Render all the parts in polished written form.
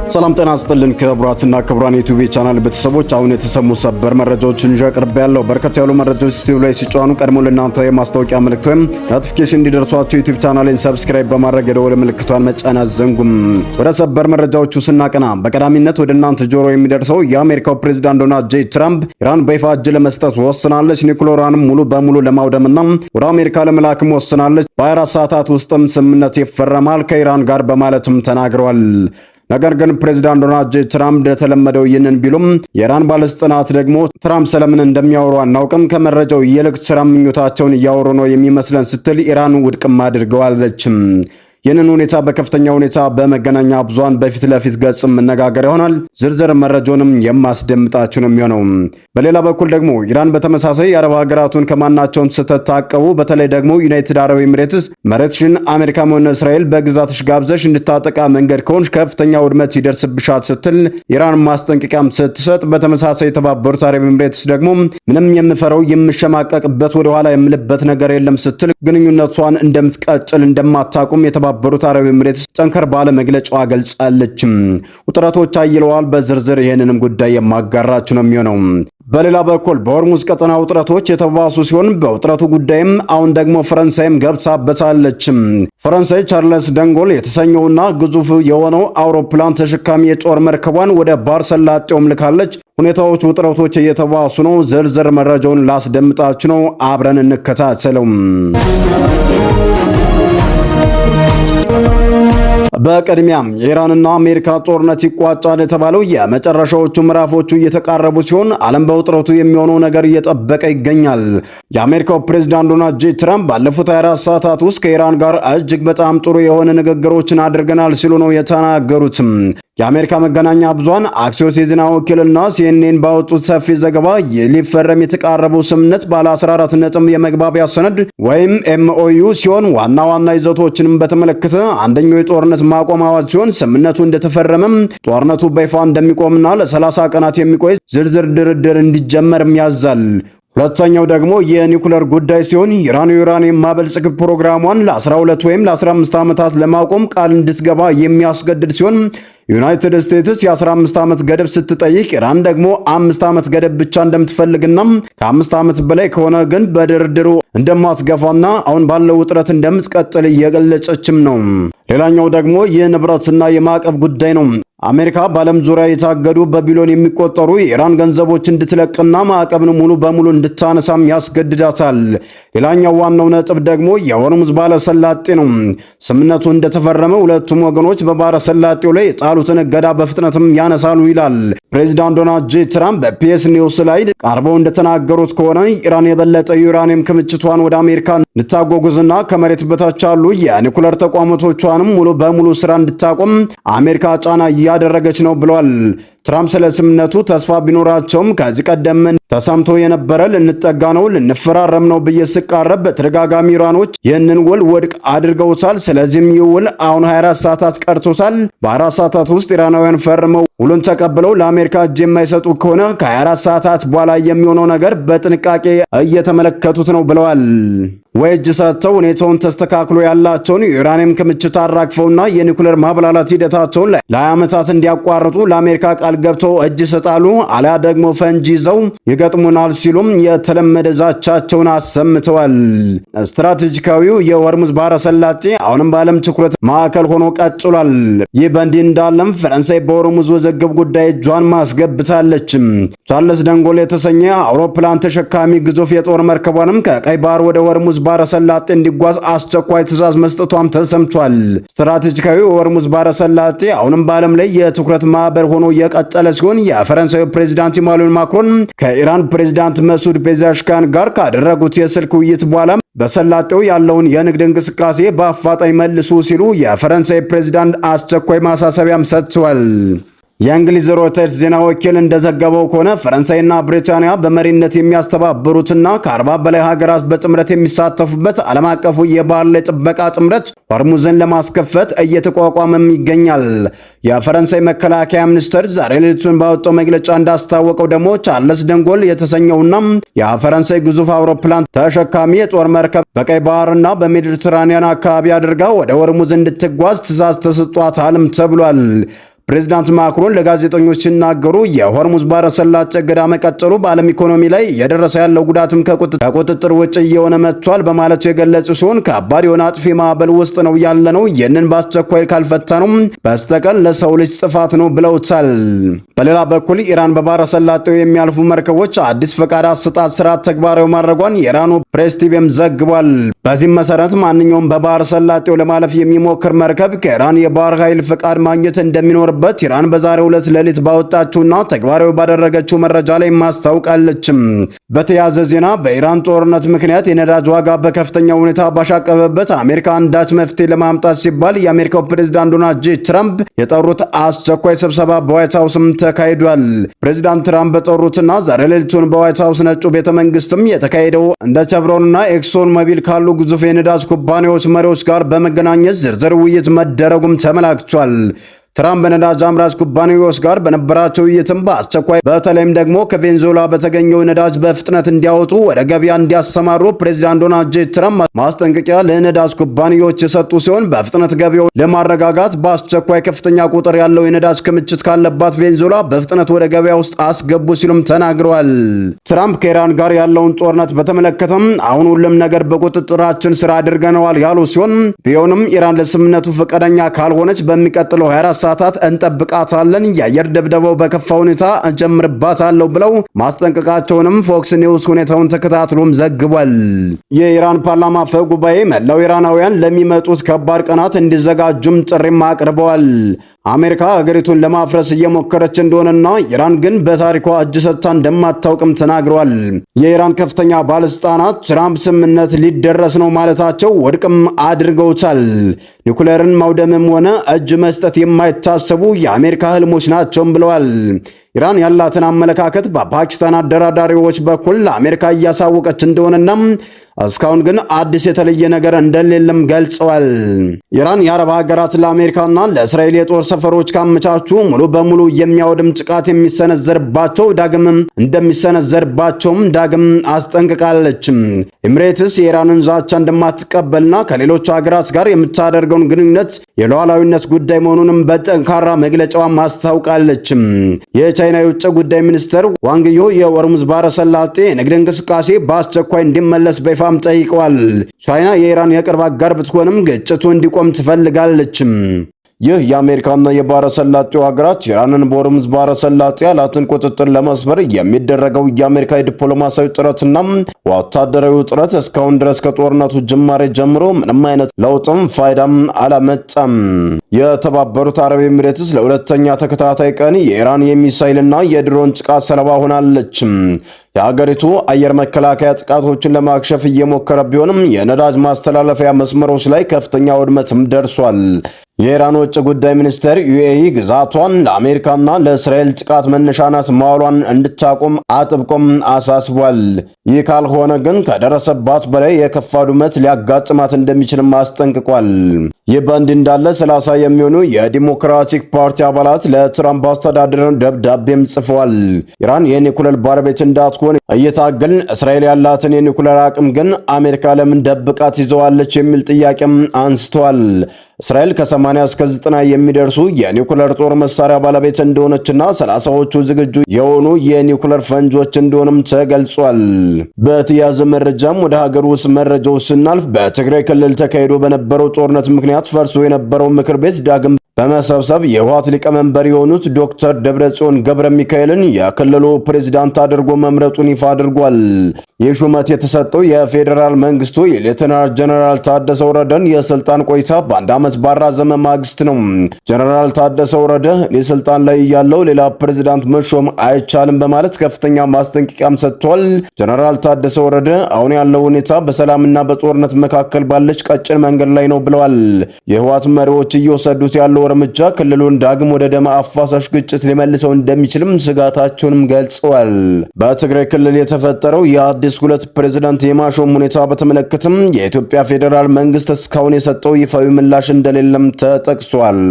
ሰላም ጤና ይስጥልን ክቡራትና ክቡራን የዩቲዩብ ቻናል ቤተሰቦች፣ አሁን የተሰሙ ሰበር መረጃዎችን ይዤ ቀርቤያለሁ። በርከት ያሉ መረጃዎች ዩቲዩብ ላይ ሲጫኑ ቀድሞ ለእናንተ የማስታወቂያ ምልክት ወይም ኖቲፊኬሽን እንዲደርሷችሁ ዩቲዩብ ቻናሌን ሰብስክራይብ በማድረግ የደወል ምልክቷን መጫን አትዘንጉም። ወደ ሰበር መረጃዎቹ ስናቀና በቀዳሚነት ወደ እናንተ ጆሮ የሚደርሰው የአሜሪካው ፕሬዝዳንት ዶናልድ ጄ ትራምፕ ኢራን በይፋ እጅ ለመስጠት ወስናለች፣ ኒውክሌሯንም ሙሉ በሙሉ ለማውደምና ወደ አሜሪካ ለመላክም ወስናለች፣ በ24 ሰዓታት ውስጥም ስምምነት ይፈረማል ከኢራን ጋር በማለትም ተናግረዋል። ነገር ግን ፕሬዝዳንት ዶናልድ ጄ ትራምፕ እንደተለመደው ይህንን ቢሉም የኢራን ባለስልጣናት ደግሞ ትራምፕ ስለምን እንደሚያወሩ አናውቅም፣ ከመረጃው ይልቅ ስራ ምኞታቸውን እያወሩ ነው የሚመስለን ስትል ኢራን ውድቅም አድርገዋለች። ይህንን ሁኔታ በከፍተኛ ሁኔታ በመገናኛ ብዙሃን በፊት ለፊት ገጽ መነጋገር ይሆናል። ዝርዝር መረጃውንም የማስደምጣችሁ ነው የሚሆነው። በሌላ በኩል ደግሞ ኢራን በተመሳሳይ የአረብ ሀገራቱን ከማናቸውም ስህተት ታቀቡ፣ በተለይ ደግሞ ዩናይትድ አረብ ኤሚሬትስ መሬትሽን አሜሪካም ሆነ እስራኤል በግዛትሽ ጋብዘሽ እንድታጠቃ መንገድ ከሆንሽ ከፍተኛ ውድመት ይደርስብሻል ስትል ኢራን ማስጠንቀቂያም ስትሰጥ፣ በተመሳሳይ የተባበሩት አረብ ኤሚሬትስ ደግሞ ምንም የምፈረው የምሸማቀቅበት ወደኋላ የምልበት ነገር የለም ስትል ግንኙነቷን እንደምትቀጥል እንደማታቁም የተባበሩት አረብ ኤሚሬትስ ጠንከር ባለ መግለጫዋ ገልጻለች። ውጥረቶች አይለዋል። በዝርዝር ይሄንንም ጉዳይ የማጋራችሁ ነው የሚሆነው። በሌላ በኩል በሆርሙዝ ቀጠና ውጥረቶች የተባባሱ ሲሆን በውጥረቱ ጉዳይም አሁን ደግሞ ፈረንሳይም ገብታበታለች። ፈረንሳይ ቻርለስ ደንጎል የተሰኘውና ግዙፍ የሆነው አውሮፕላን ተሸካሚ የጦር መርከቧን ወደ ባህረ ሰላጤውም ልካለች። ሁኔታዎች ውጥረቶች እየተባባሱ ነው። ዝርዝር መረጃውን ላስደምጣችሁ ነው። አብረን እንከታተለው። በቅድሚያም የኢራንና አሜሪካ ጦርነት ይቋጫል የተባለው የመጨረሻዎቹ ምዕራፎቹ እየተቃረቡ ሲሆን ዓለም በውጥረቱ የሚሆነው ነገር እየጠበቀ ይገኛል። የአሜሪካው ፕሬዝዳንት ዶናልድ ጄ ትራምፕ ባለፉት 24 ሰዓታት ውስጥ ከኢራን ጋር እጅግ በጣም ጥሩ የሆነ ንግግሮችን አድርገናል ሲሉ ነው የተናገሩት። የአሜሪካ መገናኛ ብዙሃን አክሲዮስ የዜና ወኪልና ሲኤንኤን ባወጡት ሰፊ ዘገባ ሊፈረም የተቃረበው ስምምነት ባለ 14 ነጥብ የመግባቢያ ሰነድ ወይም ኤምኦዩ ሲሆን ዋና ዋና ይዘቶችንም በተመለከተ አንደኛው የጦርነት ማቆም አዋጅ ሲሆን ስምምነቱ እንደተፈረመም ጦርነቱ በይፋ እንደሚቆምና ለ30 ቀናት የሚቆይ ዝርዝር ድርድር እንዲጀመርም ያዛል። ሁለተኛው ደግሞ የኒውክሌር ጉዳይ ሲሆን ኢራን ዩራኒየም ማበልጸግ ፕሮግራሟን ለ12 ወይም ለ15 ዓመታት ለማቆም ቃል እንድትገባ የሚያስገድድ ሲሆን ዩናይትድ ስቴትስ የ15 ዓመት ገደብ ስትጠይቅ ኢራን ደግሞ 5 ዓመት ገደብ ብቻ እንደምትፈልግና ከ5 ዓመት በላይ ከሆነ ግን በድርድሩ እንደማትገፋና አሁን ባለው ውጥረት እንደምትቀጥል እየገለጸችም ነው። ሌላኛው ደግሞ የንብረትና የማዕቀብ ጉዳይ ነው። አሜሪካ በዓለም ዙሪያ የታገዱ በቢሊዮን የሚቆጠሩ የኢራን ገንዘቦች እንድትለቅና ማዕቀብን ሙሉ በሙሉ እንድታነሳም ያስገድዳታል። ሌላኛው ዋናው ነጥብ ደግሞ የሆርሙዝ ባህረ ሰላጤ ነው። ስምምነቱ እንደተፈረመ ሁለቱም ወገኖች በባህረ ሰላጤው ላይ የጣሉትን እገዳ በፍጥነትም ያነሳሉ ይላል። ፕሬዝዳንት ዶናልድ ጄ ትራምፕ በፒኤስ ኒውስ ላይ ቀርበው እንደተናገሩት ከሆነ ኢራን የበለጠ ዩራኒየም ክምችቷን ወደ አሜሪካ እንድታጓጉዝና ከመሬት በታች ያሉ የኒውክሌር ተቋማቶቿንም ሙሉ በሙሉ ስራ እንድታቆም አሜሪካ ጫና እያደረገች ነው ብለዋል። ትራምፕ ስለ ስምምነቱ ተስፋ ቢኖራቸውም ከዚህ ቀደም ተሰምቶ የነበረ ልንጠጋ ነው ልንፈራረም ነው ብዬ ስቃረብ በተደጋጋሚ ኢራኖች ይህንን ውል ውድቅ አድርገውታል። ስለዚህም ይህ ውል አሁን 24 ሰዓታት ቀርቶታል። በ24 ሰዓታት ውስጥ ኢራናውያን ፈርመው ውሉን ተቀብለው ለአሜሪካ እጅ የማይሰጡ ከሆነ ከ24 ሰዓታት በኋላ የሚሆነው ነገር በጥንቃቄ እየተመለከቱት ነው ብለዋል። ወይ እጅ ሰጥተው ሁኔታውን ተስተካክሎ ያላቸውን የዩራኒየም ክምችት አራግፈውና የኒውክሌር ማብላላት ሂደታቸውን ለ20 ዓመታት እንዲያቋርጡ ለአሜሪካ ቃል ገብተው እጅ ይሰጣሉ፣ አሊያ ደግሞ ፈንጂ ይዘው ይገጥሙናል ሲሉም የተለመደ ዛቻቸውን አሰምተዋል። ስትራቴጂካዊው የሆርሙዝ ባህረ ሰላጤ አሁንም በዓለም ትኩረት ማዕከል ሆኖ ቀጥሏል። ይህ በእንዲህ እንዳለም ፈረንሳይ በሆርሙዝ ውዝግብ ጉዳይ እጇን ማስገብታለች። ቻርለስ ደንጎል የተሰኘ አውሮፕላን ተሸካሚ ግዙፍ የጦር መርከቧንም ከቀይ ባህር ወደ ሆርሙዝ ባህረ ሰላጤ እንዲጓዝ አስቸኳይ ትዕዛዝ መስጠቷም ተሰምቷል። ስትራቴጂካዊ ሆርሙዝ ባህረ ሰላጤ አሁንም በዓለም ላይ የትኩረት ማዕበል ሆኖ የቀጠለ ሲሆን የፈረንሳዩ ፕሬዝዳንት ኢማኑኤል ማክሮን ከኢራን ፕሬዝዳንት መሱድ ፔዛሽካን ጋር ካደረጉት የስልክ ውይይት በኋላ በሰላጤው ያለውን የንግድ እንቅስቃሴ በአፋጣኝ መልሱ ሲሉ የፈረንሳይ ፕሬዝዳንት አስቸኳይ ማሳሰቢያም ሰጥተዋል። የእንግሊዝ ሮይተርስ ዜና ወኪል እንደዘገበው ከሆነ ፈረንሳይና ብሪታንያ በመሪነት የሚያስተባብሩትና ከ40 በላይ ሀገራት በጥምረት የሚሳተፉበት ዓለም አቀፉ የባህር ላይ ጥበቃ ጥምረት ሆርሙዝን ለማስከፈት እየተቋቋመም ይገኛል። የፈረንሳይ መከላከያ ሚኒስትር ዛሬ ሌሊቱን ባወጣው መግለጫ እንዳስታወቀው ደግሞ ቻርለስ ደንጎል የተሰኘውና የፈረንሳይ ግዙፍ አውሮፕላን ተሸካሚ የጦር መርከብ በቀይ ባህርና በሜዲትራኒያን አካባቢ አድርጋ ወደ ሆርሙዝ እንድትጓዝ ትዕዛዝ ተሰጥቷታልም ተብሏል። ፕሬዝዳንት ማክሮን ለጋዜጠኞች ሲናገሩ የሆርሙዝ ባህረ ሰላጤ እገዳ መቀጠሉ በዓለም ኢኮኖሚ ላይ እየደረሰ ያለው ጉዳትም ከቁጥጥር ውጭ እየሆነ መጥቷል በማለት የገለጹ ሲሆን ከባድ የሆነ አጥፊ ማዕበል ውስጥ ነው ያለነው፣ ይህንን በአስቸኳይ ካልፈታነው በስተቀር ለሰው ልጅ ጥፋት ነው ብለውታል። በሌላ በኩል ኢራን በባህረ ሰላጤው የሚያልፉ መርከቦች አዲስ ፈቃድ አሰጣጥ ስርዓት ተግባራዊ ማድረጓን የኢራኑ ፕሬስ ቲቪም ዘግቧል። በዚህም መሰረት ማንኛውም በባህረ ሰላጤው ለማለፍ የሚሞክር መርከብ ከኢራን የባህር ኃይል ፈቃድ ማግኘት እንደሚኖርበት ኢራን በዛሬው ዕለት ሌሊት ባወጣችውና ተግባራዊ ባደረገችው መረጃ ላይ ማስታውቃለች። በተያያዘ ዜና በኢራን ጦርነት ምክንያት የነዳጅ ዋጋ በከፍተኛ ሁኔታ ባሻቀበበት አሜሪካ አንዳች መፍትሄ ለማምጣት ሲባል የአሜሪካው ፕሬዝዳንት ዶናልድ ጄ ትራምፕ የጠሩት አስቸኳይ ስብሰባ በዋይት ሃውስም ተካሂዷል። ፕሬዝዳንት ትራምፕ በጠሩትና ዛሬ ሌሊቱን በዋይት ሃውስ ነጩ ቤተ መንግስትም የተካሄደው እንደ ቸቭሮንና ኤክሶን ሞቢል ካሉ ግዙፍ የነዳጅ ኩባንያዎች መሪዎች ጋር በመገናኘት ዝርዝር ውይይት መደረጉም ተመላክቷል። ትራምፕ በነዳጅ አምራች ኩባንያዎች ጋር በነበራቸው ውይይትም በአስቸኳይ በተለይም ደግሞ ከቬንዙዌላ በተገኘው ነዳጅ በፍጥነት እንዲያወጡ ወደ ገበያ እንዲያሰማሩ ፕሬዝዳንት ዶናልድ ጄ ትራምፕ ማስጠንቀቂያ ለነዳጅ ኩባንያዎች የሰጡ ሲሆን በፍጥነት ገበያው ለማረጋጋት በአስቸኳይ ከፍተኛ ቁጥር ያለው የነዳጅ ክምችት ካለባት ቬንዙዌላ በፍጥነት ወደ ገበያ ውስጥ አስገቡ ሲሉም ተናግረዋል። ትራምፕ ከኢራን ጋር ያለውን ጦርነት በተመለከተም አሁን ሁሉም ነገር በቁጥጥራችን ስር አድርገነዋል ያሉ ሲሆን ቢሆንም ኢራን ለስምምነቱ ፈቃደኛ ካልሆነች በሚቀጥለው 24 ሰዓታት እንጠብቃታለን፣ የአየር ድብደባው በከፋ ሁኔታ እንጀምርባታለሁ ብለው ማስጠንቀቃቸውንም ፎክስ ኒውስ ሁኔታውን ተከታትሎም ዘግቧል። የኢራን ፓርላማ አፈ ጉባኤ መላው ኢራናውያን ለሚመጡት ከባድ ቀናት እንዲዘጋጁም ጥሪም አቅርበዋል። አሜሪካ ሀገሪቱን ለማፍረስ እየሞከረች እንደሆነና ኢራን ግን በታሪኳ እጅ ሰጥታ እንደማታውቅም ተናግረዋል። የኢራን ከፍተኛ ባለስልጣናት ትራምፕ ስምምነት ሊደረስ ነው ማለታቸው ወድቅም አድርገውታል። ኒኩሌርን ማውደምም ሆነ እጅ መስጠት የማይታሰቡ የአሜሪካ ህልሞች ናቸውም ብለዋል። ኢራን ያላትን አመለካከት በፓኪስታን አደራዳሪዎች በኩል ለአሜሪካ እያሳወቀች እንደሆነና እስካሁን ግን አዲስ የተለየ ነገር እንደሌለም ገልጸዋል። ኢራን የአረብ ሀገራት ለአሜሪካና ለእስራኤል የጦር ሰፈሮች ካመቻቹ ሙሉ በሙሉ የሚያወድም ጥቃት የሚሰነዘርባቸው እንደሚሰነዘርባቸውም ዳግም አስጠንቅቃለች። ኤሚሬትስ የኢራንን ዛቻ እንደማትቀበልና ከሌሎች ሀገራት ጋር የምታደርገውን ግንኙነት የሉዓላዊነት ጉዳይ መሆኑንም በጠንካራ መግለጫዋ ማስታውቃለች። የቻይና የውጭ ጉዳይ ሚኒስትር ዋንግዮ የሆርሙዝ ባህረ ሰላጤ የንግድ እንቅስቃሴ በአስቸኳይ እንዲመለስ በይፋ ጠይቀዋል። ቻይና የኢራን የቅርብ አጋር ብትሆንም ግጭቱ እንዲቆም ትፈልጋለች። ይህ የአሜሪካና የባህረ ሰላጤው ሀገራት ኢራንን በሆርሙዝ ባህረ ሰላጤ ያላትን ቁጥጥር ለመስበር የሚደረገው የአሜሪካ የዲፕሎማሲያዊ ጥረትና ወታደራዊ ጥረት እስካሁን ድረስ ከጦርነቱ ጅማሬ ጀምሮ ምንም አይነት ለውጥም ፋይዳም አላመጣም። የተባበሩት አረብ ኤሚሬትስ ለሁለተኛ ተከታታይ ቀን የኢራን የሚሳይልና የድሮን ጥቃት ሰለባ ሆናለች። የሀገሪቱ አየር መከላከያ ጥቃቶችን ለማክሸፍ እየሞከረ ቢሆንም የነዳጅ ማስተላለፊያ መስመሮች ላይ ከፍተኛ ውድመትም ደርሷል። የኢራን ውጭ ጉዳይ ሚኒስቴር ዩኤኢ ግዛቷን ለአሜሪካና ለእስራኤል ጥቃት መነሻ ናት ማዋሏን እንድታቆም አጥብቆም አሳስቧል። ይህ ካልሆነ ግን ከደረሰባት በላይ የከፋ ውድመት ሊያጋጥማት እንደሚችልም አስጠንቅቋል። ይህ በእንዲህ እንዳለ 30 የሚሆኑ የዲሞክራቲክ ፓርቲ አባላት ለትራምፕ አስተዳደር ደብዳቤም ጽፈዋል። ኢራን የኒኩሌር ባለቤት እንዳትሆን እየታገልን እስራኤል ያላትን የኒኩሌር አቅም ግን አሜሪካ ለምን ደብቃ ትይዘዋለች የሚል ጥያቄም አንስተዋል። እስራኤል ከ80 እስከ 90 የሚደርሱ የኒኩሌር ጦር መሳሪያ ባለቤት እንደሆነችና 30ዎቹ ዝግጁ የሆኑ የኒኩሌር ፈንጆች እንደሆነም ተገልጿል። በተያያዘ መረጃም ወደ ሀገር ውስጥ መረጃዎች ስናልፍ በትግራይ ክልል ተካሂዶ በነበረው ጦርነት ምክንያት ፈርሶ የነበረው ምክር ቤት ዳግም በመሰብሰብ የህወሓት ሊቀመንበር የሆኑት ዶክተር ደብረጽዮን ገብረ ሚካኤልን የክልሉ ፕሬዝዳንት አድርጎ መምረጡን ይፋ አድርጓል። ይህ ሹመት የተሰጠው የፌዴራል መንግስቱ የሌተናል ጀነራል ታደሰ ወረደን የስልጣን ቆይታ በአንድ ዓመት ባራዘመ ማግስት ነው። ጀነራል ታደሰ ወረደ እኔ ስልጣን ላይ ያለው ሌላ ፕሬዝዳንት መሾም አይቻልም በማለት ከፍተኛ ማስጠንቀቂያም ሰጥቷል። ጀነራል ታደሰ ወረደ አሁን ያለው ሁኔታ በሰላምና በጦርነት መካከል ባለች ቀጭን መንገድ ላይ ነው ብለዋል። የህወሓት መሪዎች እየወሰዱት ያለው እርምጃ ክልሉን ዳግም ወደ ደም አፋሳሽ ግጭት ሊመልሰው እንደሚችልም ስጋታቸውንም ገልጸዋል። በትግራይ ክልል የተፈጠረው የአዲስ ሁለት ፕሬዝዳንት የማሾም ሁኔታ በተመለከተም የኢትዮጵያ ፌዴራል መንግስት እስካሁን የሰጠው ይፋዊ ምላሽ እንደሌለም ተጠቅሷል።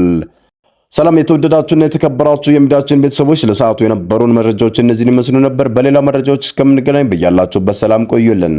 ሰላም የተወደዳችሁና የተከበራችሁ የሚዲያችን ቤተሰቦች ለሰዓቱ የነበሩን መረጃዎች እነዚህን ይመስሉ ነበር። በሌላ መረጃዎች እስከምንገናኝ በያላችሁበት ሰላም ቆዩልን።